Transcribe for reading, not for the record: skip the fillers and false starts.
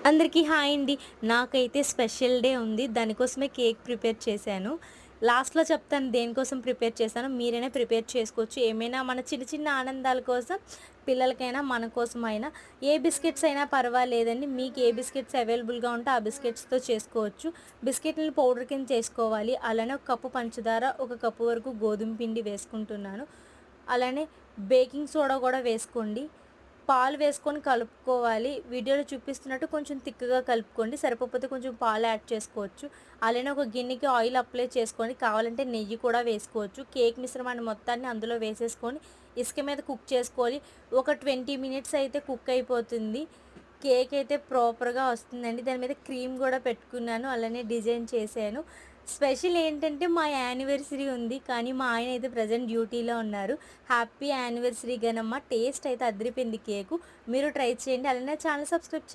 అందరికీ హాయ్ అండి. నాకైతే స్పెషల్ డే ఉంది. దానికోసమే కేక్ ప్రిపేర్ చేశాను. లాస్ట్‌లో చెప్తాను దేనికోసం ప్రిపేర్ చేశానో. మీరైనా ప్రిపేర్ చేసుకోవచ్చు. ఏమైనా మన చిన్న చిన్న ఆనందాల కోసం పిల్లలకైనా, మన కోసమైనా ఏ బిస్కెట్స్ అయినా పర్వాలేదండి. మీకు ఏ బిస్కెట్స్ అవైలబుల్‌గా ఉంటే ఆ బిస్కెట్స్‌తో చేసుకోవచ్చు. బిస్కెట్‌లని పౌడర్ కింద చేసుకోవాలి. అలానే ఒక కప్పు పంచదార, ఒక కప్పు వరకు గోధుమ పిండి వేసుకుంటున్నాను. అలానే బేకింగ్ సోడా కూడా వేసుకోండి. పాలు వేసుకొని కలుపుకోవాలి. వీడియోలో చూపిస్తున్నట్టు కొంచెం తిక్కగా కలుపుకోండి. సరిపోకపోతే కొంచెం పాలు యాడ్ చేసుకోవచ్చు. అలానే ఒక గిన్నెకి ఆయిల్ అప్లై చేసుకోండి. కావాలంటే నెయ్యి కూడా వేసుకోవచ్చు. కేక్ మిశ్రమాన్ని మొత్తాన్ని అందులో వేసేసుకొని ఇసుక మీద కుక్ చేసుకోవాలి. ఒక 20 మినిట్స్ అయితే కుక్ అయిపోతుంది. కేక్ అయితే ప్రాపర్‌గా వస్తుందండి. దాని మీద క్రీమ్ గూడా పెట్టుకున్నాను. అలానే డిజైన్ చేశాను. స్పెషల్ ఏంటంటే మా యానివర్సరీ ఉంది. కానీ మా ఆయన అయితే ప్రెజెంట్ డ్యూటీలో ఉన్నారు. Happy anniversary గనమ్మ. టేస్ట్ అయితే అదిరిపోయింది కేకు. మీరు ట్రై చేయండి. అలానే ఛానల్ సబ్స్క్రైబ్ చేయండి.